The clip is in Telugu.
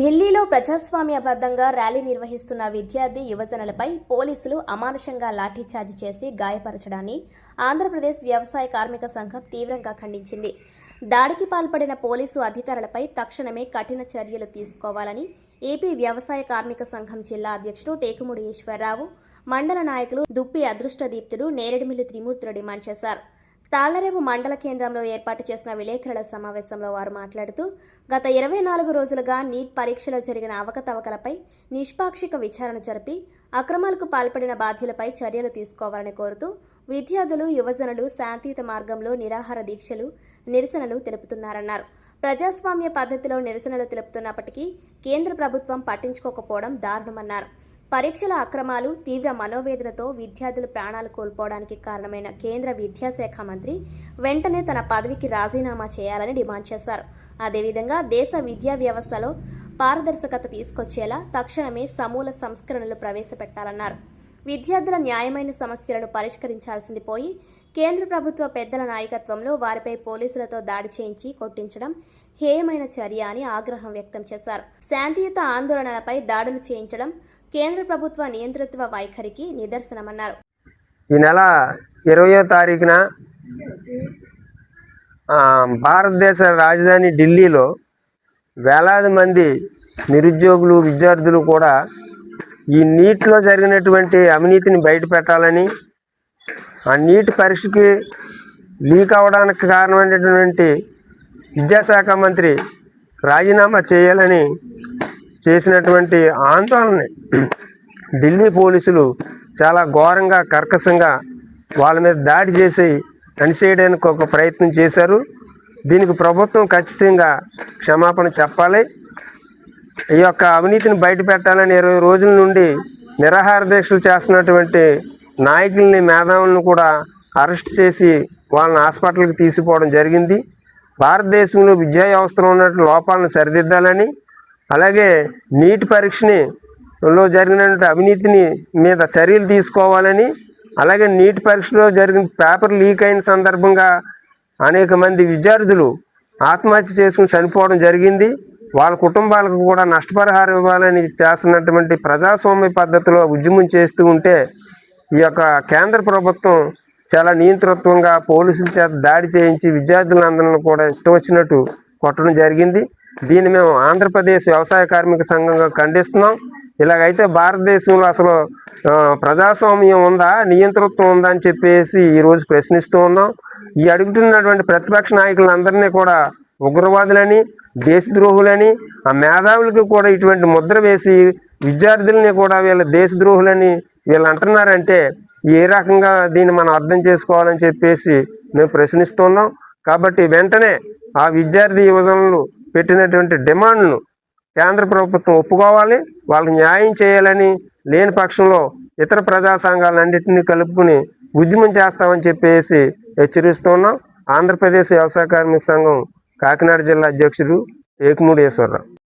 ఢిల్లీలో ప్రజాస్వామ్యబద్ధంగా ర్యాలీ నిర్వహిస్తున్న విద్యార్థి యువజనులపై పోలీసులు అమానుషంగా లాఠీచార్జి చేసి గాయపరచడాన్ని ఆంధ్రప్రదేశ్ వ్యవసాయ కార్మిక సంఘం తీవ్రంగా ఖండించింది. దాడికి పాల్పడిన పోలీసు అధికారులపై తక్షణమే కఠిన చర్యలు తీసుకోవాలని ఏపీ వ్యవసాయ కార్మిక సంఘం జిల్లా అధ్యక్షుడు టేకుముడి ఈశ్వరరావు, మండల నాయకులు దుప్పి అదృష్టదీప్తుడు, నేరేడుమిల్లి త్రిమూర్తులు డిమాండ్ చేశారు. తాళ్లరేవు మండల కేంద్రంలో ఏర్పాటు చేసిన విలేకరుల సమావేశంలో వారు మాట్లాడుతూ, గత 24 రోజులుగా నీట్ పరీక్షలో జరిగిన అవకతవకలపై నిష్పాక్షిక విచారణ జరిపి అక్రమాలకు పాల్పడిన బాధ్యులపై చర్యలు తీసుకోవాలని కోరుతూ విద్యార్థులు, యువజనులు శాంతియుత మార్గంలో నిరాహార దీక్షలు, నిరసనలు తెలుపుతున్నారన్నారు. ప్రజాస్వామ్య పద్ధతిలో నిరసనలు తెలుపుతున్నప్పటికీ కేంద్ర ప్రభుత్వం పట్టించుకోకపోవడం దారుణమన్నారు. పరీక్షల అక్రమాలు, తీవ్ర మనోవేదనతో విద్యార్థులు ప్రాణాలు కోల్పోవడానికి కారణమైన కేంద్ర విద్యాశాఖ మంత్రి వెంటనే తన పదవికి రాజీనామా చేయాలని డిమాండ్ చేశారు. అదేవిధంగా దేశ విద్యా వ్యవస్థలో పారదర్శకత తీసుకొచ్చేలా తక్షణమే సమూల సంస్కరణలు ప్రవేశపెట్టాలన్నారు. విద్యార్థుల న్యాయమైన సమస్యలను పరిష్కరించాల్సింది పోయి కేంద్ర ప్రభుత్వ పెద్దల నాయకత్వంలో వారిపై పోలీసులతో దాడి చేయించి కొట్టించడం హేయమైన చర్య అని ఆగ్రహం వ్యక్తం చేశారు. శాంతియుత ఆందోళనలపై దాడులు చేయించడం కేంద్ర ప్రభుత్వ నియంతృత్వ వైఖరికి నిదర్శనమన్నారు. ఈ నెల 20వ తారీఖున భారతదేశ రాజధాని ఢిల్లీలో వేలాది మంది నిరుద్యోగులు, విద్యార్థులు కూడా ఈ నీట్లో జరిగినటువంటి అవినీతిని బయట పెట్టాలని, ఆ నీట్ పరీక్షకి లీక్ అవ్వడానికి కారణమైనటువంటి విద్యాశాఖ మంత్రి రాజీనామా చేయాలని చేసినటువంటి ఆందోళనని ఢిల్లీ పోలీసులు చాలా ఘోరంగా, కర్కశంగా వాళ్ళ మీద దాడి చేసి అణిచేయడానికి ఒక ప్రయత్నం చేశారు. దీనికి ప్రభుత్వం ఖచ్చితంగా క్షమాపణ చెప్పాలి. ఈ యొక్క అవినీతిని బయట పెట్టాలని 20 రోజుల నుండి నిరాహార దీక్షలు చేస్తున్నటువంటి నాయకుల్ని, మేధావులను కూడా అరెస్ట్ చేసి వాళ్ళని హాస్పిటల్కి తీసుకుపోవడం జరిగింది. భారతదేశంలో విద్యా వ్యవస్థలో ఉన్నటువంటి లోపాలను సరిదిద్దాలని, అలాగే నీట్ పరీక్షలో జరిగినటువంటి అవినీతిని మీద చర్యలు తీసుకోవాలని, అలాగే నీట్ పరీక్షలో జరిగిన పేపర్ లీక్ అయిన సందర్భంగా అనేక మంది విద్యార్థులు ఆత్మహత్య చేసుకుని చనిపోవడం జరిగింది. వాళ్ళ కుటుంబాలకు కూడా నష్టపరిహారం ఇవ్వాలని చేస్తున్నటువంటి ప్రజాస్వామ్య పద్ధతిలో ఉద్యమం చేస్తూ ఉంటే ఈ యొక్క కేంద్ర ప్రభుత్వం చాలా నియంతృత్వంగా పోలీసుల చేత దాడి చేయించి విద్యార్థులందరినీ కూడా ఇష్టం వచ్చినట్టు కొట్టడం జరిగింది. దీన్ని మేము ఆంధ్రప్రదేశ్ వ్యవసాయ కార్మిక సంఘంగా ఖండిస్తున్నాం. ఇలాగైతే భారతదేశంలో అసలు ప్రజాస్వామ్యం ఉందా, నియంతృత్వం ఉందా అని చెప్పేసి ఈరోజు ప్రశ్నిస్తూ ఉన్నాం. ఈ అడుగుతున్నటువంటి ప్రతిపక్ష నాయకులందరినీ కూడా ఉగ్రవాదులని, దేశద్రోహులని, ఆ మేధావులకి కూడా ఇటువంటి ముద్ర వేసి విద్యార్థులని కూడా వీళ్ళ దేశద్రోహులని వీళ్ళు అంటున్నారంటే ఏ రకంగా దీన్ని మనం అర్థం చేసుకోవాలని చెప్పేసి మేము ప్రశ్నిస్తున్నాం. కాబట్టి వెంటనే ఆ విద్యార్థి యువజనులు పెట్టినటువంటి డిమాండ్ను కేంద్ర ప్రభుత్వం ఒప్పుకోవాలి, వాళ్ళకి న్యాయం చేయాలని, లేని పక్షంలో ఇతర ప్రజా సంఘాలన్నింటినీ కలుపుకుని ఉద్యమం చేస్తామని చెప్పేసి హెచ్చరిస్తున్నాం. ఆంధ్రప్రదేశ్ వ్యవసాయ కార్మిక సంఘం కాకినాడ జిల్లా అధ్యక్షుడు టేకుముడి ఈశ్వరరావు.